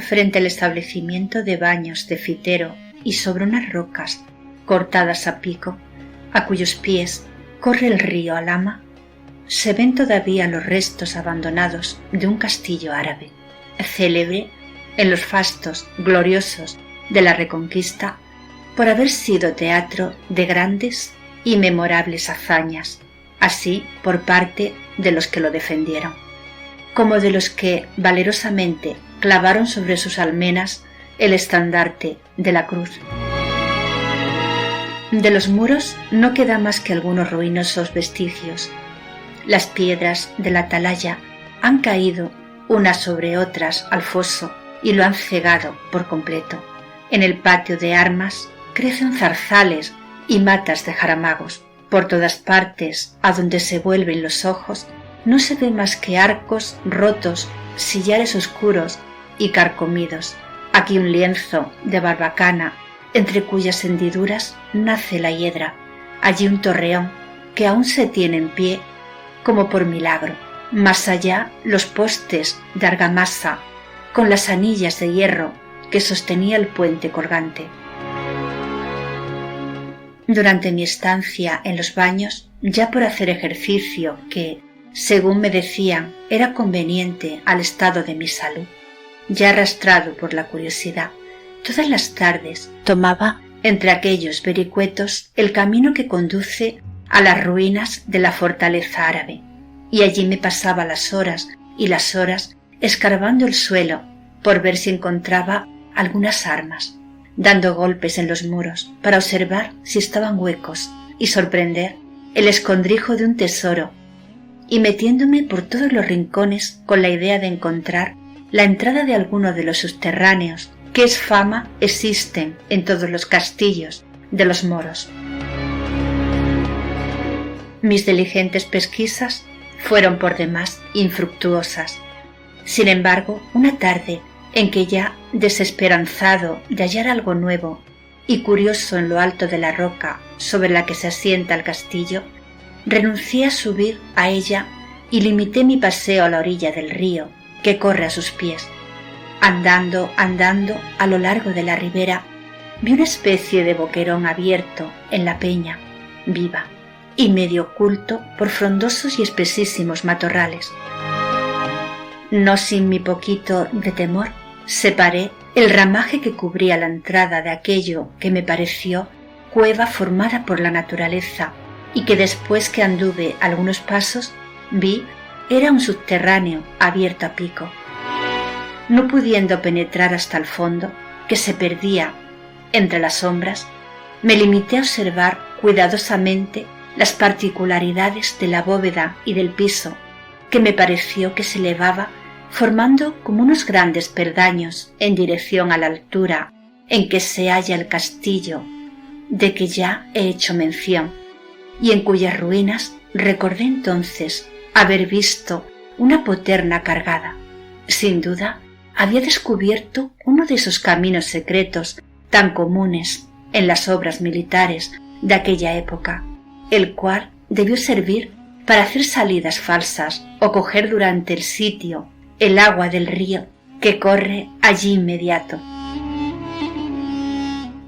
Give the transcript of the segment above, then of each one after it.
frente al establecimiento de baños de Fitero y sobre unas rocas cortadas a pico, a cuyos pies corre el río Alhama, se ven todavía los restos abandonados de un castillo árabe, célebre en los fastos gloriosos de la Reconquista por haber sido teatro de grandes y memorables hazañas, así por parte de los que lo defendieron, como de los que valerosamente clavaron sobre sus almenas el estandarte de la cruz. De los muros no queda más que algunos ruinosos vestigios. Las piedras de la atalaya han caído unas sobre otras al foso y lo han cegado por completo. En el patio de armas crecen zarzales y matas de jaramagos. Por todas partes, a donde se vuelven los ojos, no se ve más que arcos rotos, sillares oscuros y carcomidos. Aquí un lienzo de barbacana, entre cuyas hendiduras nace la hiedra. Allí un torreón que aún se tiene en pie, como por milagro. Más allá los postes de argamasa, con las anillas de hierro que sostenía el puente colgante. Durante mi estancia en los baños, ya por hacer ejercicio que, según me decían, era conveniente al estado de mi salud, ya arrastrado por la curiosidad, todas las tardes tomaba entre aquellos vericuetos el camino que conduce a las ruinas de la fortaleza árabe, y allí me pasaba las horas y las horas escarbando el suelo por ver si encontraba algunas armas, dando golpes en los muros para observar si estaban huecos y sorprender el escondrijo de un tesoro, y metiéndome por todos los rincones con la idea de encontrar la entrada de alguno de los subterráneos que es fama existen en todos los castillos de los moros. Mis diligentes pesquisas fueron por demás infructuosas. Sin embargo, una tarde en que ya desesperanzado de hallar algo nuevo y curioso en lo alto de la roca sobre la que se asienta el castillo, renuncié a subir a ella y limité mi paseo a la orilla del río que corre a sus pies. Andando a lo largo de la ribera, vi una especie de boquerón abierto en la peña, viva y medio oculto por frondosos y espesísimos matorrales. No sin mi poquito de temor, separé el ramaje que cubría la entrada de aquello que me pareció cueva formada por la naturaleza y que después que anduve algunos pasos vi era un subterráneo abierto a pico. No pudiendo penetrar hasta el fondo, que se perdía entre las sombras, me limité a observar cuidadosamente las particularidades de la bóveda y del piso, que me pareció que se elevaba formando como unos grandes peldaños en dirección a la altura en que se halla el castillo de que ya he hecho mención, y en cuyas ruinas recordé entonces haber visto una poterna cargada. Sin duda, había descubierto uno de esos caminos secretos tan comunes en las obras militares de aquella época, el cual debió servir para hacer salidas falsas o coger durante el sitio el agua del río que corre allí inmediato.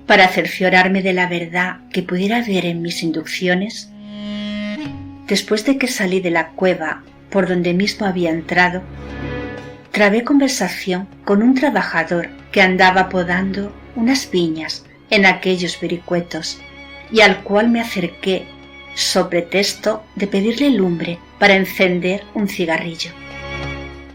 Para cerciorarme de la verdad que pudiera ver en mis inducciones, después de que salí de la cueva por donde mismo había entrado, trabé conversación con un trabajador que andaba podando unas viñas en aquellos vericuetos y al cual me acerqué so pretexto de pedirle lumbre para encender un cigarrillo.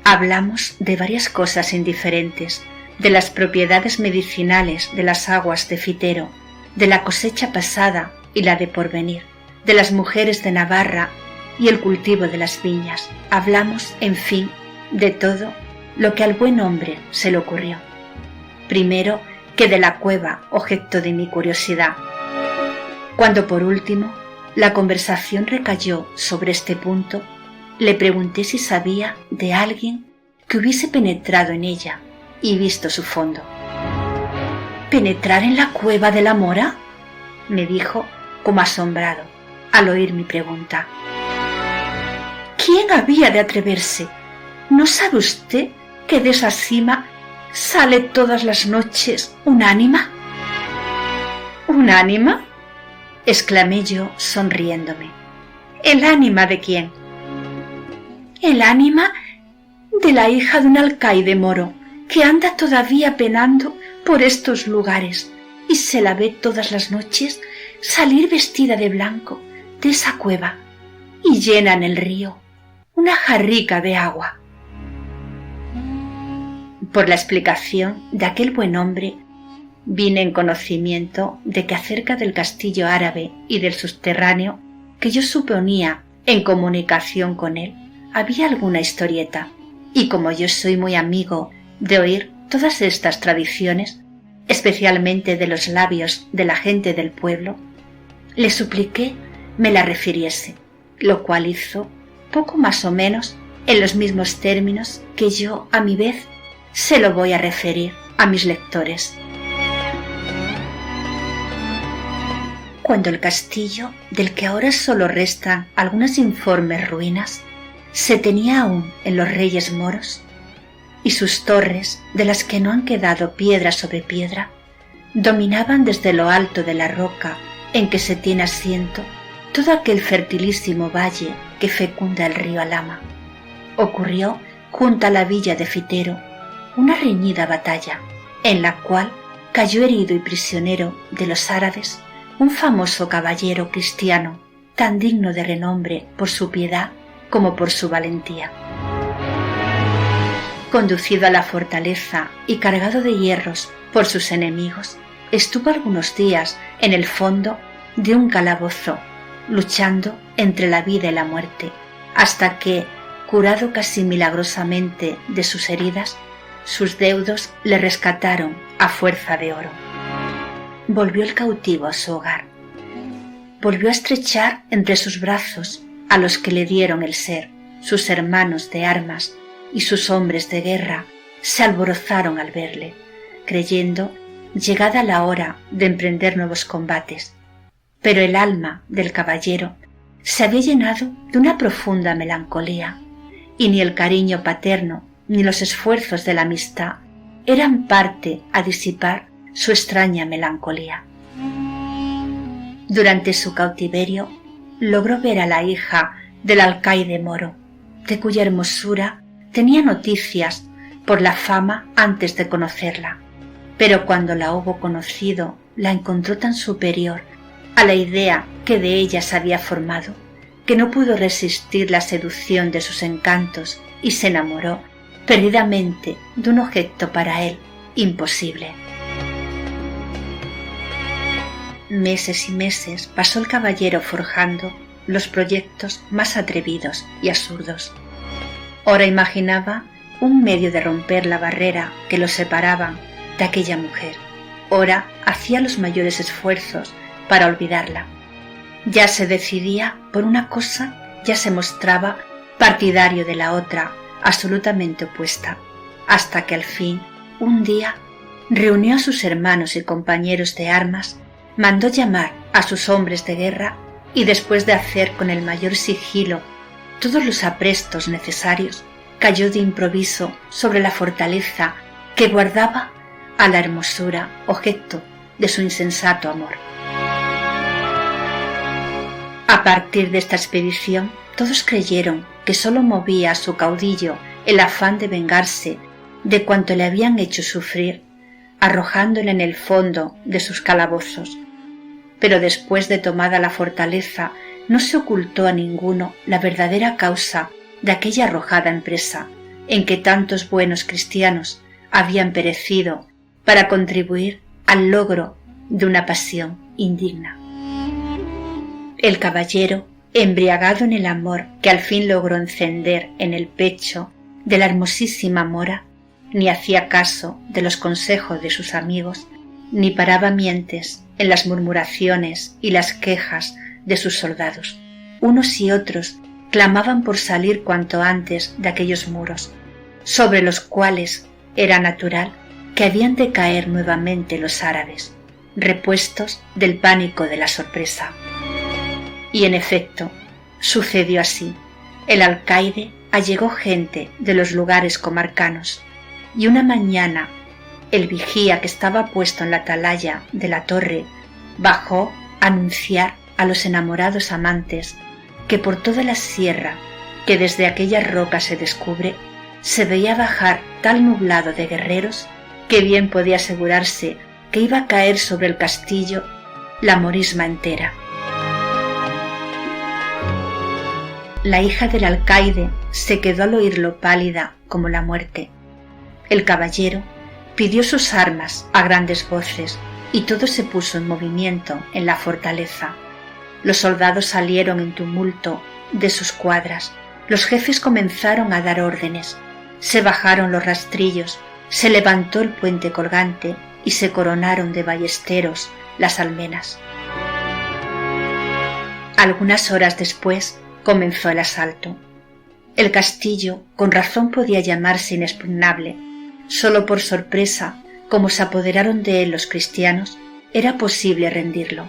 Hablamos de varias cosas indiferentes, de las propiedades medicinales de las aguas de Fitero, de la cosecha pasada y la de porvenir, de las mujeres de Navarra y el cultivo de las viñas. Hablamos, en fin, de todo lo que al buen hombre se le ocurrió. Primero que de la cueva, objeto de mi curiosidad. Cuando por último la conversación recayó sobre este punto, le pregunté si sabía de alguien que hubiese penetrado en ella y visto su fondo. ¿Penetrar en la cueva de la Mora?, me dijo como asombrado al oír mi pregunta. ¿Quién había de atreverse? ¿No sabe usted que de esa cima sale todas las noches un ánima. ¿Un ánima?, exclamé yo sonriéndome. ¿El ánima de quién? El ánima de la hija de un alcaide moro que anda todavía penando por estos lugares y se la ve todas las noches salir vestida de blanco de esa cueva y llena en el río una jarrica de agua. Por la explicación de aquel buen hombre vine en conocimiento de que acerca del castillo árabe y del subterráneo que yo suponía en comunicación con él había alguna historieta, y como yo soy muy amigo de oír todas estas tradiciones, especialmente de los labios de la gente del pueblo, le supliqué me la refiriese, lo cual hizo poco más o menos en los mismos términos que yo a mi vez se lo voy a referir a mis lectores. Cuando el castillo, del que ahora solo restan algunas informes ruinas, se tenía aún en los reyes moros, y sus torres, de las que no han quedado piedra sobre piedra, dominaban desde lo alto de la roca en que se tiene asiento todo aquel fertilísimo valle que fecunda el río Alhama. Ocurrió, junto a la villa de Fitero, una reñida batalla, en la cual cayó herido y prisionero de los árabes un famoso caballero cristiano, tan digno de renombre por su piedad como por su valentía. Conducido a la fortaleza y cargado de hierros por sus enemigos, estuvo algunos días en el fondo de un calabozo, luchando entre la vida y la muerte, hasta que, curado casi milagrosamente de sus heridas, sus deudos le rescataron a fuerza de oro. Volvió el cautivo a su hogar. Volvió a estrechar entre sus brazos a los que le dieron el ser, sus hermanos de armas, y sus hombres de guerra se alborozaron al verle, creyendo llegada la hora de emprender nuevos combates. Pero el alma del caballero se había llenado de una profunda melancolía, y ni el cariño paterno ni los esfuerzos de la amistad eran parte a disipar su extraña melancolía. Durante su cautiverio logró ver a la hija del alcaide moro, de cuya hermosura tenía noticias por la fama antes de conocerla, pero cuando la hubo conocido la encontró tan superior a la idea que de ella se había formado, que no pudo resistir la seducción de sus encantos y se enamoró perdidamente de un objeto para él imposible. Meses y meses pasó el caballero forjando los proyectos más atrevidos y absurdos. Ora imaginaba un medio de romper la barrera que los separaba de aquella mujer. Ora hacía los mayores esfuerzos para olvidarla. Ya se decidía por una cosa, ya se mostraba partidario de la otra, absolutamente opuesta, hasta que al fin, un día, reunió a sus hermanos y compañeros de armas, mandó llamar a sus hombres de guerra y después de hacer con el mayor sigilo todos los aprestos necesarios, cayó de improviso sobre la fortaleza que guardaba a la hermosura objeto de su insensato amor. A partir de esta expedición, todos creyeron que sólo movía a su caudillo el afán de vengarse de cuanto le habían hecho sufrir, arrojándole en el fondo de sus calabozos. Pero después de tomada la fortaleza, no se ocultó a ninguno la verdadera causa de aquella arrojada empresa, en que tantos buenos cristianos habían perecido para contribuir al logro de una pasión indigna. El caballero, embriagado en el amor que al fin logró encender en el pecho de la hermosísima mora, ni hacía caso de los consejos de sus amigos, ni paraba mientes en las murmuraciones y las quejas de sus soldados. Unos y otros clamaban por salir cuanto antes de aquellos muros, sobre los cuales era natural que habían de caer nuevamente los árabes, repuestos del pánico de la sorpresa. Y en efecto, sucedió así. El alcaide allegó gente de los lugares comarcanos, y una mañana el vigía que estaba puesto en la atalaya de la torre bajó a anunciar a los enamorados amantes que por toda la sierra que desde aquellas rocas se descubre se veía bajar tal nublado de guerreros que bien podía asegurarse que iba a caer sobre el castillo la morisma entera. La hija del alcaide se quedó al oírlo pálida como la muerte. El caballero pidió sus armas a grandes voces y todo se puso en movimiento en la fortaleza. Los soldados salieron en tumulto de sus cuadras, los jefes comenzaron a dar órdenes, se bajaron los rastrillos, se levantó el puente colgante y se coronaron de ballesteros las almenas. Algunas horas después comenzó el asalto. El castillo con razón podía llamarse inexpugnable. Solo por sorpresa, como se apoderaron de él los cristianos, era posible rendirlo.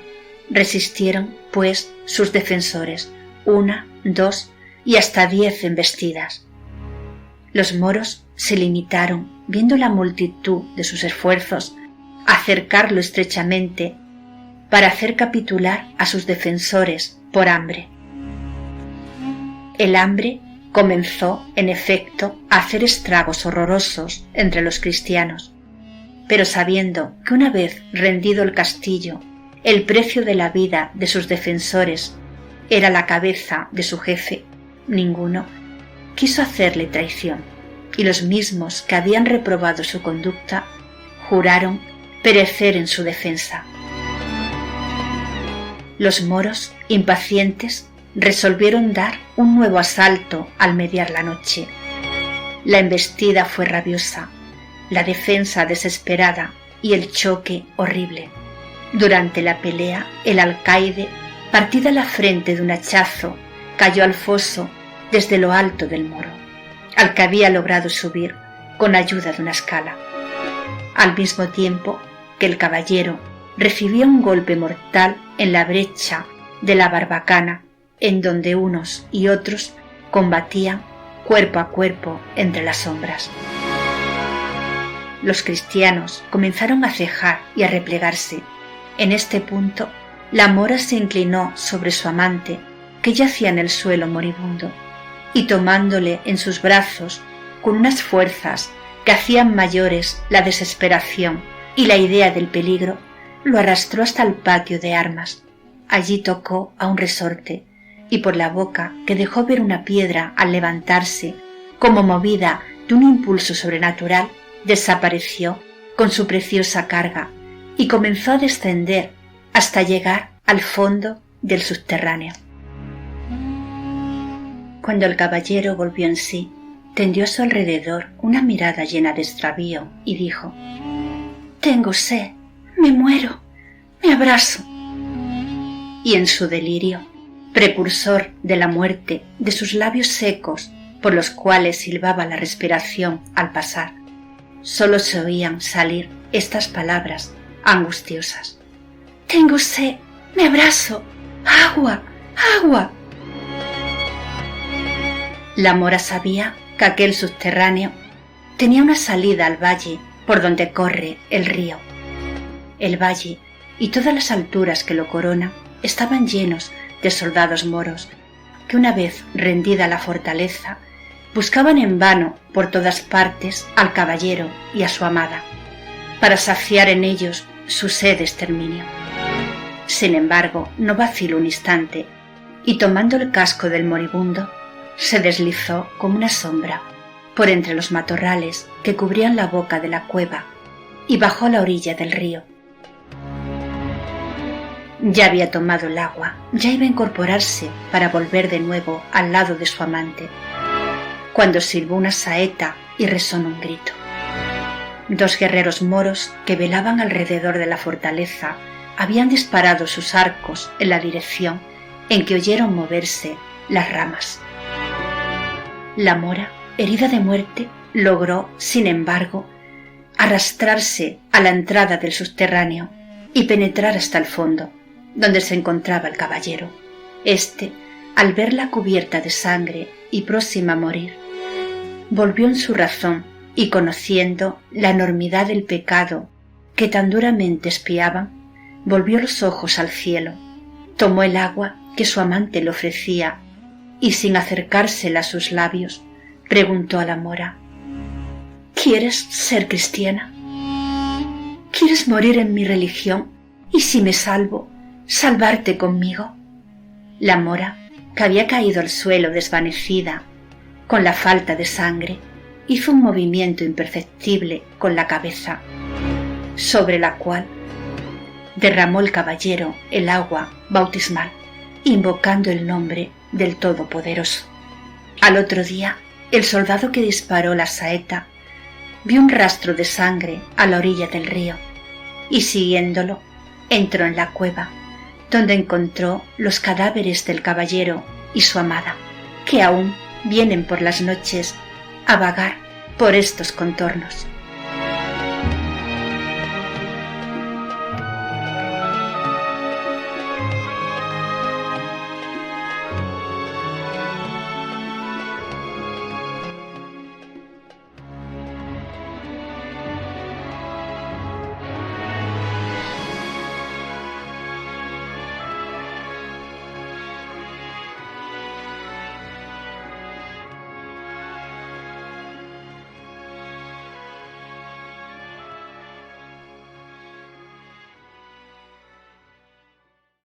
Resistieron, pues, sus defensores, 1, 2 y hasta 10 embestidas. Los moros se limitaron, viendo la multitud de sus esfuerzos, a cercarlo estrechamente para hacer capitular a sus defensores por hambre. El hambre comenzó, en efecto, a hacer estragos horrorosos entre los cristianos, pero sabiendo que una vez rendido el castillo, el precio de la vida de sus defensores era la cabeza de su jefe, ninguno quiso hacerle traición, y los mismos que habían reprobado su conducta juraron perecer en su defensa. Los moros, impacientes, resolvieron dar un nuevo asalto al mediar la noche. La embestida fue rabiosa, la defensa desesperada y el choque horrible. Durante la pelea, el alcaide, partida la frente de un hachazo, cayó al foso desde lo alto del muro, al que había logrado subir con ayuda de una escala. Al mismo tiempo que el caballero recibía un golpe mortal en la brecha de la barbacana, en donde unos y otros combatían cuerpo a cuerpo entre las sombras. Los cristianos comenzaron a cejar y a replegarse. En este punto, la mora se inclinó sobre su amante, que yacía en el suelo moribundo, y tomándole en sus brazos con unas fuerzas que hacían mayores la desesperación y la idea del peligro, lo arrastró hasta el patio de armas. Allí tocó a un resorte, y por la boca, que dejó ver una piedra al levantarse, como movida de un impulso sobrenatural, desapareció con su preciosa carga y comenzó a descender hasta llegar al fondo del subterráneo. Cuando el caballero volvió en sí, tendió a su alrededor una mirada llena de extravío y dijo: «Tengo sed, me muero, me abrazo». Y en su delirio, precursor de la muerte, de sus labios secos por los cuales silbaba la respiración al pasar, solo se oían salir estas palabras angustiosas: «Tengo sed, me abrazo, agua, agua». La mora sabía que aquel subterráneo tenía una salida al valle por donde corre el río. El valle y todas las alturas que lo coronan estaban llenos de soldados moros que, una vez rendida la fortaleza, buscaban en vano por todas partes al caballero y a su amada, para saciar en ellos su sed de exterminio. Sin embargo, no vaciló un instante, y tomando el casco del moribundo, se deslizó como una sombra por entre los matorrales que cubrían la boca de la cueva y bajó a la orilla del río. Ya había tomado el agua, ya iba a incorporarse para volver de nuevo al lado de su amante, cuando silbó una saeta y resonó un grito. 2 guerreros moros que velaban alrededor de la fortaleza habían disparado sus arcos en la dirección en que oyeron moverse las ramas. La mora, herida de muerte, logró, sin embargo, arrastrarse a la entrada del subterráneo y penetrar hasta el fondo, donde se encontraba el caballero. Este, al verla cubierta de sangre y próxima a morir, volvió en su razón y conociendo la enormidad del pecado que tan duramente espiaban, volvió los ojos al cielo, tomó el agua que su amante le ofrecía y sin acercársela a sus labios, preguntó a la mora: ¿Quieres ser cristiana? ¿Quieres morir en mi religión y si me salvo, salvarte conmigo? La mora, que había caído al suelo desvanecida con la falta de sangre, hizo un movimiento imperceptible con la cabeza, sobre la cual derramó el caballero el agua bautismal, invocando el nombre del Todopoderoso. Al otro día, el soldado que disparó la saeta vio un rastro de sangre a la orilla del río y, siguiéndolo, entró en la cueva, donde encontró los cadáveres del caballero y su amada, que aún vienen por las noches a vagar por estos contornos.